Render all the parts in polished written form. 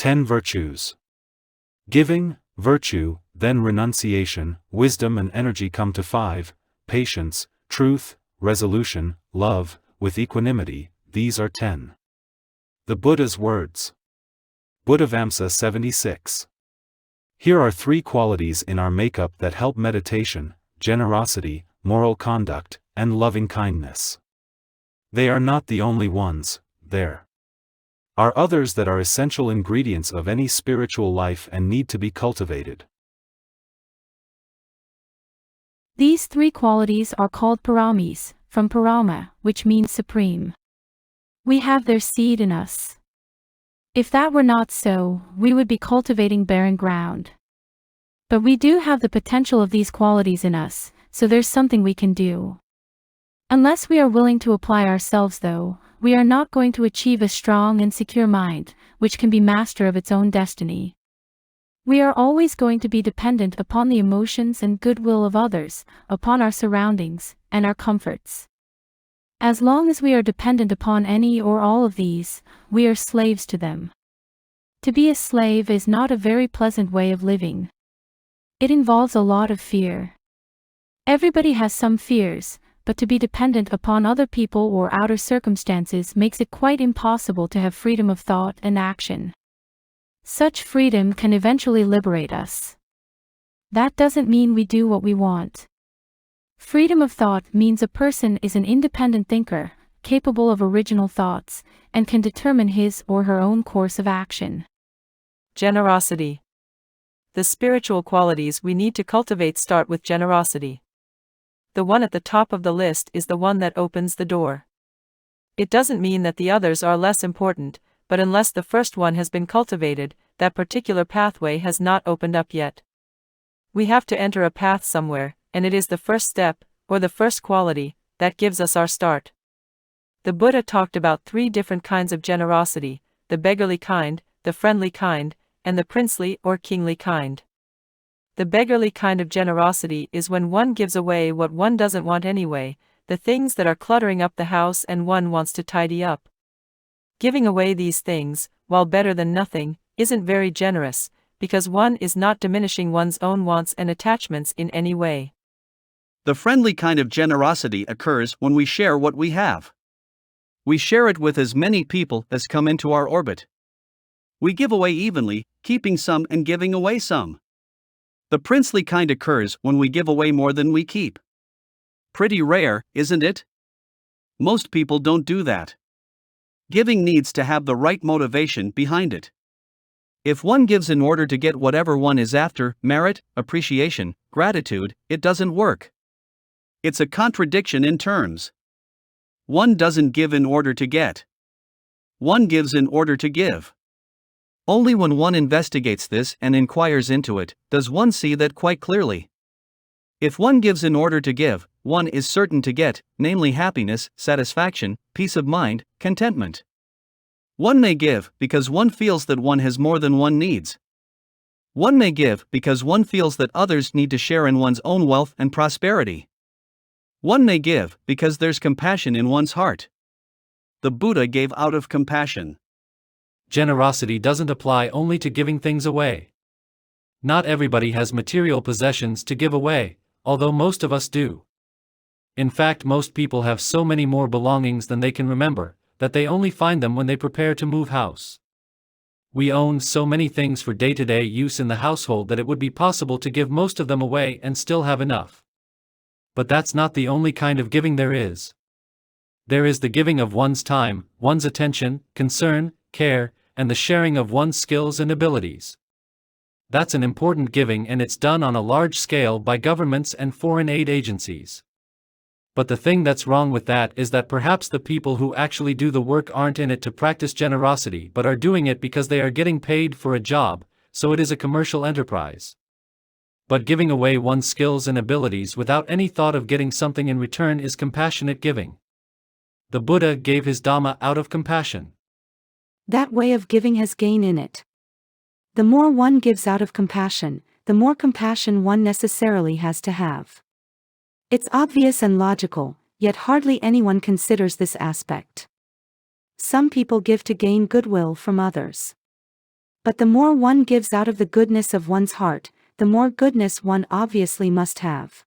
10 virtues. Giving, virtue, then renunciation, wisdom and energy come to 5, patience, truth, resolution, love, with equanimity, these are 10. The Buddha's words. Buddhavamsa 76. Here are 3 qualities in our makeup that help meditation: generosity, moral conduct, and loving kindness. They are not the only ones, there are others that are essential ingredients of any spiritual life and need to be cultivated. These 3 qualities are called pāramīs, from parama, which means supreme. We have their seed in us. If that were not so, we would be cultivating barren ground. But we do have the potential of these qualities in us, so there's something we can do. Unless we are willing to apply ourselves, though, we are not going to achieve a strong and secure mind, which can be master of its own destiny. We are always going to be dependent upon the emotions and goodwill of others, upon our surroundings, and our comforts. As long as we are dependent upon any or all of these, we are slaves to them. To be a slave is not a very pleasant way of living. It involves a lot of fear. Everybody has some fears, but to be dependent upon other people or outer circumstances makes it quite impossible to have freedom of thought and action. Such freedom can eventually liberate us. That doesn't mean we do what we want. Freedom of thought means a person is an independent thinker, capable of original thoughts, and can determine his or her own course of action. Generosity. The spiritual qualities we need to cultivate start with generosity. The one at the top of the list is the one that opens the door. It doesn't mean that the others are less important, but unless the first one has been cultivated, that particular pathway has not opened up yet. We have to enter a path somewhere, and it is the first step, or the first quality, that gives us our start. The Buddha talked about 3 different kinds of generosity: the beggarly kind, the friendly kind, and the princely or kingly kind. The beggarly kind of generosity is when one gives away what one doesn't want anyway, the things that are cluttering up the house and one wants to tidy up. Giving away these things, while better than nothing, isn't very generous, because one is not diminishing one's own wants and attachments in any way. The friendly kind of generosity occurs when we share what we have. We share it with as many people as come into our orbit. We give away evenly, keeping some and giving away some. The princely kind occurs when we give away more than we keep. Pretty rare, isn't it? Most people don't do that. Giving needs to have the right motivation behind it. If one gives in order to get whatever one is after, merit, appreciation, gratitude, it doesn't work. It's a contradiction in terms. One doesn't give in order to get. One gives in order to give. Only when one investigates this and inquires into it, does one see that quite clearly. If one gives in order to give, one is certain to get, namely happiness, satisfaction, peace of mind, contentment. One may give because one feels that one has more than one needs. One may give because one feels that others need to share in one's own wealth and prosperity. One may give because there's compassion in one's heart. The Buddha gave out of compassion. Generosity doesn't apply only to giving things away. Not everybody has material possessions to give away, although most of us do. In fact, most people have so many more belongings than they can remember, that they only find them when they prepare to move house. We own so many things for day-to-day use in the household that it would be possible to give most of them away and still have enough. But that's not the only kind of giving there is. There is the giving of one's time, one's attention, concern, care, and the sharing of one's skills and abilities. That's an important giving, and it's done on a large scale by governments and foreign aid agencies. But the thing that's wrong with that is that perhaps the people who actually do the work aren't in it to practice generosity but are doing it because they are getting paid for a job, so it is a commercial enterprise. But giving away one's skills and abilities without any thought of getting something in return is compassionate giving. The Buddha gave his Dhamma out of compassion. That way of giving has gain in it. The more one gives out of compassion, the more compassion one necessarily has to have. It's obvious and logical, yet hardly anyone considers this aspect. Some people give to gain goodwill from others. But the more one gives out of the goodness of one's heart, the more goodness one obviously must have.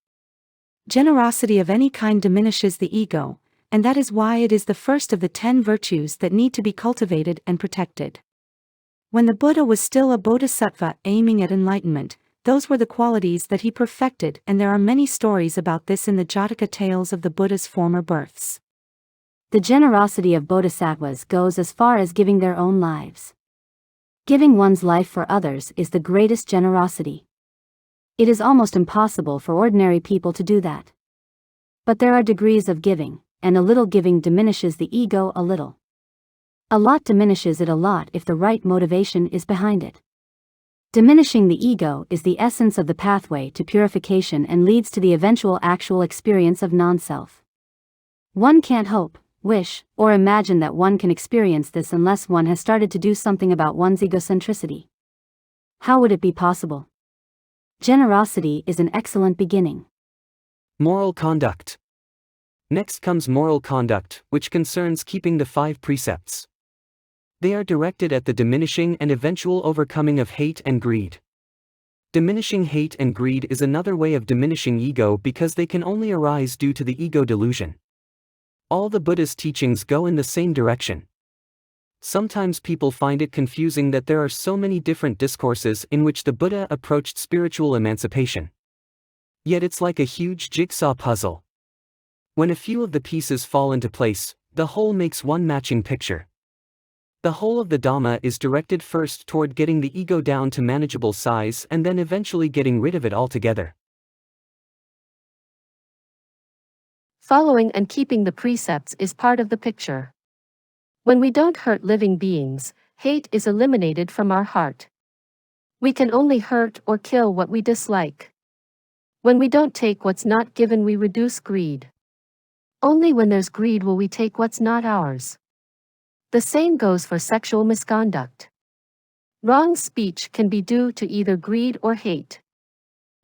Generosity of any kind diminishes the ego, and that is why it is the first of the 10 virtues that need to be cultivated and protected. When the Buddha was still a bodhisattva aiming at enlightenment, those were the qualities that he perfected, and there are many stories about this in the Jataka tales of the Buddha's former births. The generosity of bodhisattvas goes as far as giving their own lives. Giving one's life for others is the greatest generosity. It is almost impossible for ordinary people to do that. But there are degrees of giving, and a little giving diminishes the ego a little. A lot diminishes it a lot if the right motivation is behind it. Diminishing the ego is the essence of the pathway to purification and leads to the eventual actual experience of non-self. One can't hope, wish, or imagine that one can experience this unless one has started to do something about one's egocentricity. How would it be possible? Generosity is an excellent beginning. Moral conduct. Next comes moral conduct, which concerns keeping the 5 precepts. They are directed at the diminishing and eventual overcoming of hate and greed. Diminishing hate and greed is another way of diminishing ego because they can only arise due to the ego delusion. All the Buddhist teachings go in the same direction. Sometimes people find it confusing that there are so many different discourses in which the Buddha approached spiritual emancipation. Yet it's like a huge jigsaw puzzle. When a few of the pieces fall into place, the whole makes one matching picture. The whole of the Dhamma is directed first toward getting the ego down to manageable size and then eventually getting rid of it altogether. Following and keeping the precepts is part of the picture. When we don't hurt living beings, hate is eliminated from our heart. We can only hurt or kill what we dislike. When we don't take what's not given, we reduce greed. Only when there's greed will we take what's not ours. The same goes for sexual misconduct. Wrong speech can be due to either greed or hate.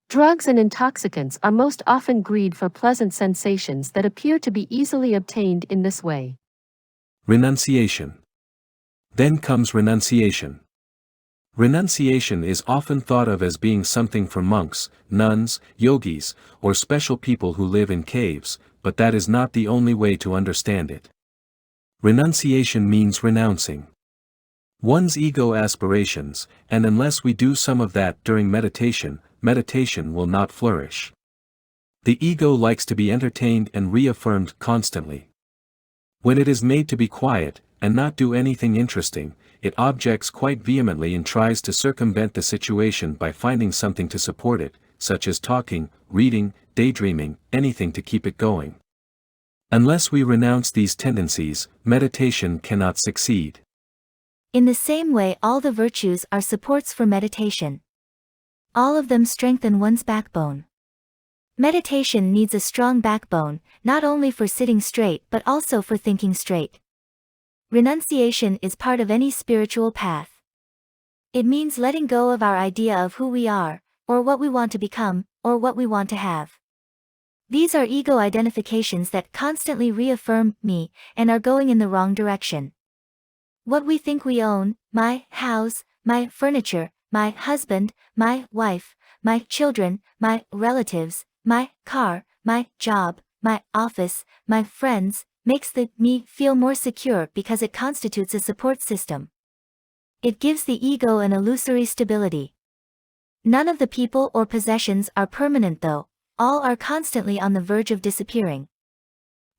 Drugs and intoxicants are most often greed for pleasant sensations that appear to be easily obtained in this way. Renunciation. Then comes renunciation. Renunciation is often thought of as being something for monks, nuns, yogis, or special people who live in caves, but that is not the only way to understand it. Renunciation means renouncing one's ego aspirations, and unless we do some of that during meditation, meditation will not flourish. The ego likes to be entertained and reaffirmed constantly. When it is made to be quiet, and not do anything interesting, it objects quite vehemently and tries to circumvent the situation by finding something to support it, such as talking, reading, daydreaming, anything to keep it going. Unless we renounce these tendencies, meditation cannot succeed. In the same way, all the virtues are supports for meditation. All of them strengthen one's backbone. Meditation needs a strong backbone, not only for sitting straight but also for thinking straight. Renunciation is part of any spiritual path. It means letting go of our idea of who we are, or what we want to become, or what we want to have. These are ego identifications that constantly reaffirm me and are going in the wrong direction. What we think we own, my house, my furniture, my husband, my wife, my children, my relatives, my car, my job, my office, my friends, makes the me feel more secure because it constitutes a support system. It gives the ego an illusory stability. None of the people or possessions are permanent though. All are constantly on the verge of disappearing.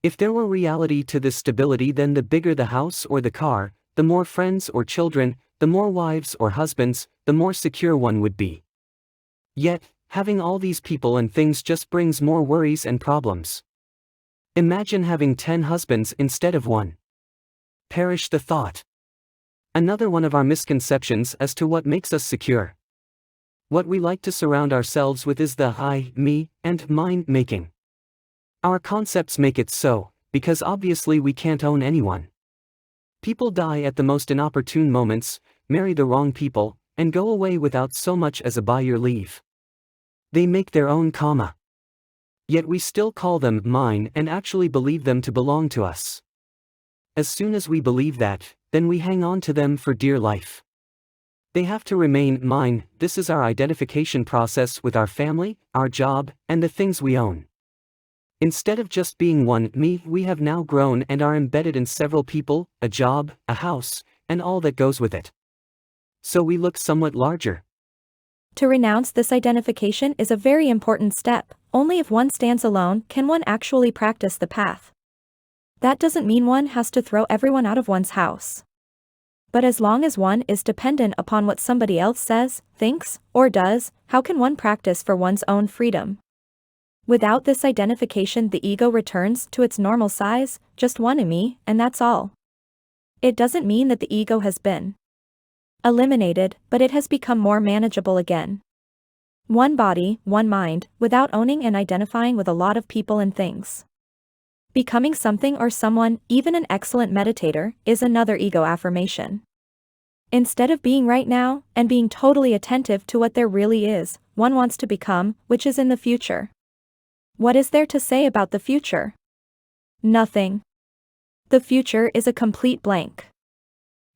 If there were reality to this stability, then the bigger the house or the car, the more friends or children, the more wives or husbands, the more secure one would be. Yet, having all these people and things just brings more worries and problems. Imagine having 10 husbands instead of 1. Perish the thought. Another one of our misconceptions as to what makes us secure. What we like to surround ourselves with is the I, me, and mine making. Our concepts make it so, because obviously we can't own anyone. People die at the most inopportune moments, marry the wrong people, and go away without so much as a by your leave. They make their own karma. Yet we still call them mine and actually believe them to belong to us. As soon as we believe that, then we hang on to them for dear life. They have to remain mine. This is our identification process with our family, our job, and the things we own. Instead of just being one me, we have now grown and are embedded in several people, a job, a house, and all that goes with it. So we look somewhat larger. To renounce this identification is a very important step. Only if one stands alone can one actually practice the path. That doesn't mean one has to throw everyone out of one's house. But as long as one is dependent upon what somebody else says, thinks, or does, how can one practice for one's own freedom? Without this identification, the ego returns to its normal size, just one in me, and that's all. It doesn't mean that the ego has been eliminated, but it has become more manageable again. One body, one mind, without owning and identifying with a lot of people and things. Becoming something or someone, even an excellent meditator, is another ego affirmation. Instead of being right now, and being totally attentive to what there really is, one wants to become, which is in the future. What is there to say about the future? Nothing. The future is a complete blank.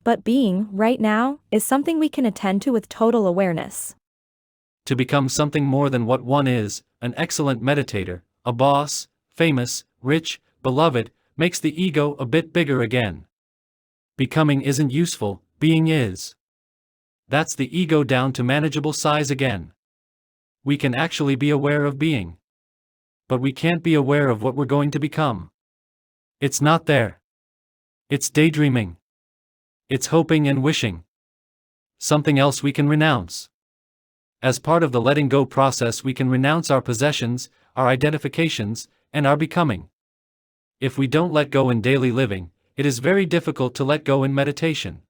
But being, right now, is something we can attend to with total awareness. To become something more than what one is, an excellent meditator, a boss, famous, rich, beloved, makes the ego a bit bigger again. Becoming isn't useful, being is. That's the ego down to manageable size again. We can actually be aware of being. But we can't be aware of what we're going to become. It's not there. It's daydreaming. It's hoping and wishing. Something else we can renounce. As part of the letting go process, we can renounce our possessions, our identifications, and our becoming. If we don't let go in daily living, it is very difficult to let go in meditation.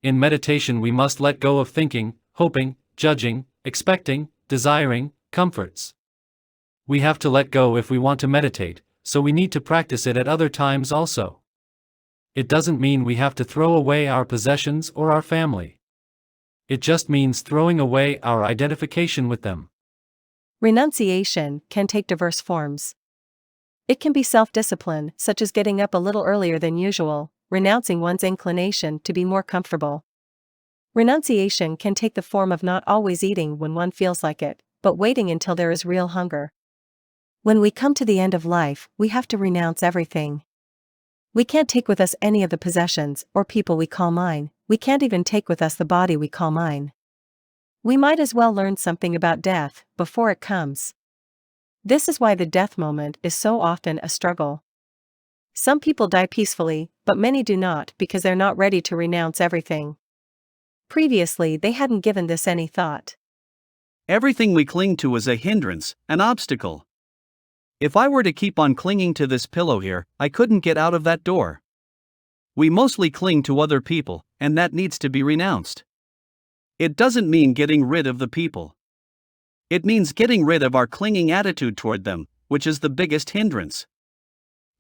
In meditation, we must let go of thinking, hoping, judging, expecting, desiring, comforts. We have to let go if we want to meditate, so we need to practice it at other times also. It doesn't mean we have to throw away our possessions or our family. It just means throwing away our identification with them. Renunciation can take diverse forms. It can be self-discipline, such as getting up a little earlier than usual, renouncing one's inclination to be more comfortable. Renunciation can take the form of not always eating when one feels like it, but waiting until there is real hunger. When we come to the end of life, we have to renounce everything. We can't take with us any of the possessions or people we call mine. We can't even take with us the body we call mine. We might as well learn something about death before it comes. This is why the death moment is so often a struggle. Some people die peacefully, but many do not because they're not ready to renounce everything. Previously, they hadn't given this any thought. Everything we cling to is a hindrance, an obstacle. If I were to keep on clinging to this pillow here, I couldn't get out of that door. We mostly cling to other people, and that needs to be renounced. It doesn't mean getting rid of the people. It means getting rid of our clinging attitude toward them, which is the biggest hindrance.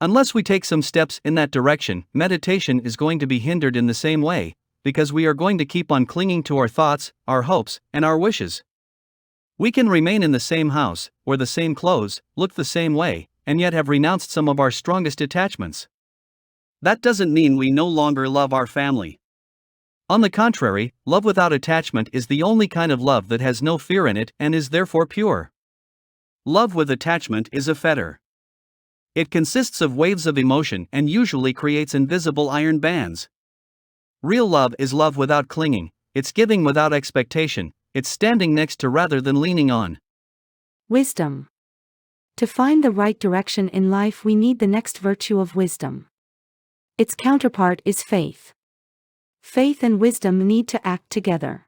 Unless we take some steps in that direction, meditation is going to be hindered in the same way, because we are going to keep on clinging to our thoughts, our hopes, and our wishes. We can remain in the same house, wear the same clothes, look the same way, and yet have renounced some of our strongest attachments. That doesn't mean we no longer love our family. On the contrary, love without attachment is the only kind of love that has no fear in it and is therefore pure. Love with attachment is a fetter. It consists of waves of emotion and usually creates invisible iron bands. Real love is love without clinging, it's giving without expectation, it's standing next to rather than leaning on. Wisdom. To find the right direction in life, we need the next virtue of wisdom. Its counterpart is faith. Faith and wisdom need to act together.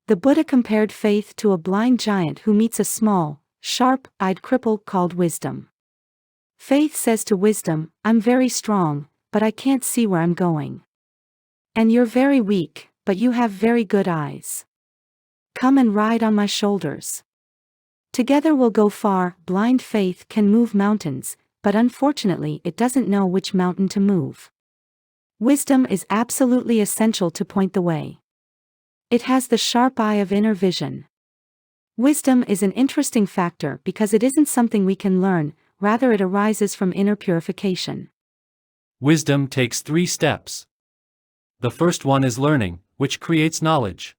The Buddha compared faith to a blind giant who meets a small, sharp-eyed cripple called wisdom. Faith says to wisdom, "I'm very strong, but I can't see where I'm going. And you're very weak, but you have very good eyes. Come and ride on my shoulders. Together we'll go far." Blind faith can move mountains, but unfortunately it doesn't know which mountain to move. Wisdom is absolutely essential to point the way. It has the sharp eye of inner vision. Wisdom is an interesting factor because it isn't something we can learn, rather it arises from inner purification. Wisdom takes 3 steps. The first one is learning, which creates knowledge.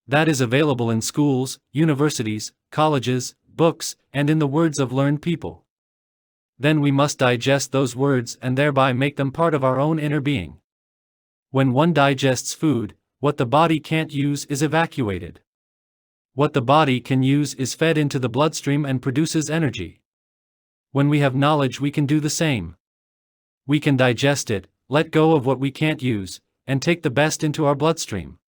That is available in schools, universities, colleges, books, and in the words of learned people. Then we must digest those words and thereby make them part of our own inner being. When one digests food, what the body can't use is evacuated. What the body can use is fed into the bloodstream and produces energy. When we have knowledge, we can do the same. We can digest it, let go of what we can't use, and take the best into our bloodstream.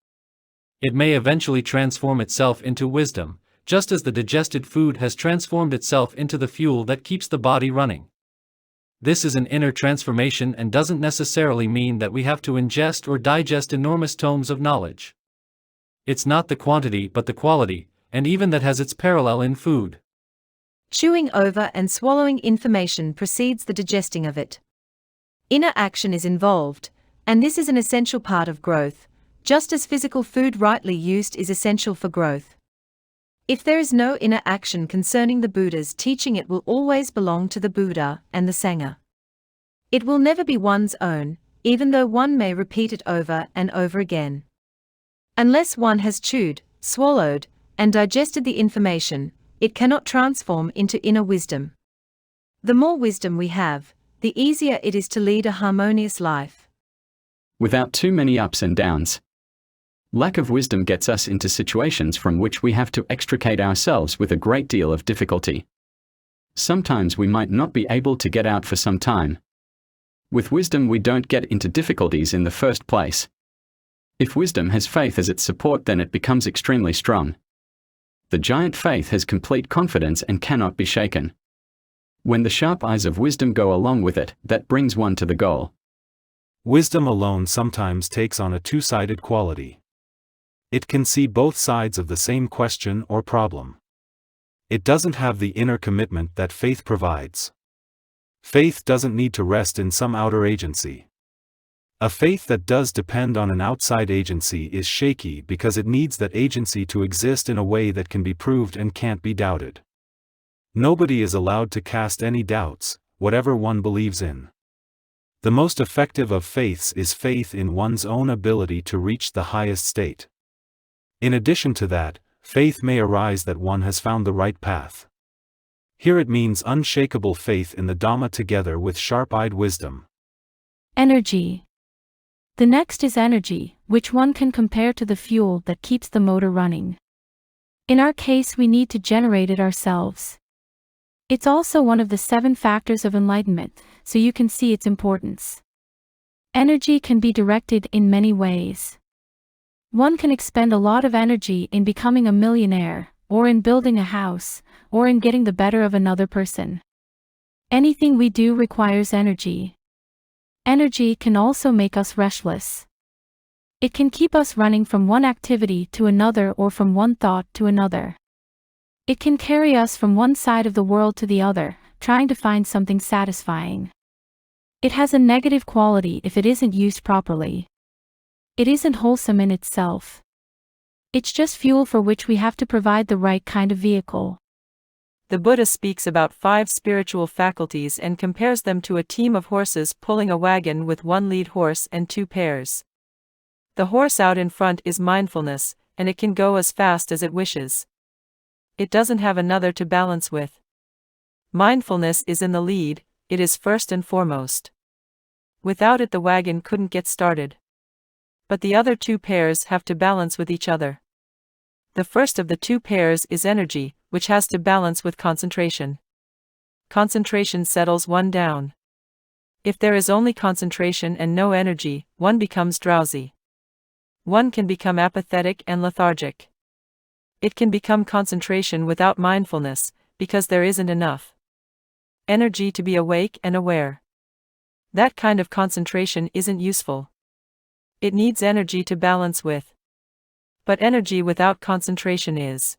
It may eventually transform itself into wisdom, just as the digested food has transformed itself into the fuel that keeps the body running. This is an inner transformation and doesn't necessarily mean that we have to ingest or digest enormous tomes of knowledge. It's not the quantity but the quality, and even that has its parallel in food. Chewing over and swallowing information precedes the digesting of it. Inner action is involved, and this is an essential part of growth, just as physical food rightly used is essential for growth. If there is no inner action concerning the Buddha's teaching, it will always belong to the Buddha and the Sangha. It will never be one's own, even though one may repeat it over and over again. Unless one has chewed, swallowed, and digested the information, it cannot transform into inner wisdom. The more wisdom we have, the easier it is to lead a harmonious life. Without too many ups and downs. Lack of wisdom gets us into situations from which we have to extricate ourselves with a great deal of difficulty. Sometimes we might not be able to get out for some time. With wisdom, we don't get into difficulties in the first place. If wisdom has faith as its support, then it becomes extremely strong. The giant faith has complete confidence and cannot be shaken. When the sharp eyes of wisdom go along with it, that brings one to the goal. Wisdom alone sometimes takes on a two-sided quality. It can see both sides of the same question or problem. It doesn't have the inner commitment that faith provides. Faith doesn't need to rest in some outer agency. A faith that does depend on an outside agency is shaky because it needs that agency to exist in a way that can be proved and can't be doubted. Nobody is allowed to cast any doubts, whatever one believes in. The most effective of faiths is faith in one's own ability to reach the highest state. In addition to that, faith may arise that one has found the right path. Here it means unshakable faith in the Dhamma together with sharp-eyed wisdom. Energy. The next is energy, which one can compare to the fuel that keeps the motor running. In our case, we need to generate it ourselves. It's also one of the 7 factors of enlightenment, so you can see its importance. Energy can be directed in many ways. One can expend a lot of energy in becoming a millionaire, or in building a house, or in getting the better of another person. Anything we do requires energy. Energy can also make us restless. It can keep us running from one activity to another or from one thought to another. It can carry us from one side of the world to the other, trying to find something satisfying. It has a negative quality if it isn't used properly. It isn't wholesome in itself. It's just fuel for which we have to provide the right kind of vehicle. The Buddha speaks about 5 spiritual faculties and compares them to a team of horses pulling a wagon with 1 lead horse and 2 pairs. The horse out in front is mindfulness, and it can go as fast as it wishes. It doesn't have another to balance with. Mindfulness is in the lead, it is first and foremost. Without it, the wagon couldn't get started. But the other 2 pairs have to balance with each other. The first of the 2 pairs is energy, which has to balance with concentration. Concentration settles one down. If there is only concentration and no energy, one becomes drowsy. One can become apathetic and lethargic. It can become concentration without mindfulness, because there isn't enough energy to be awake and aware. That kind of concentration isn't useful. It needs energy to balance with. But energy without concentration is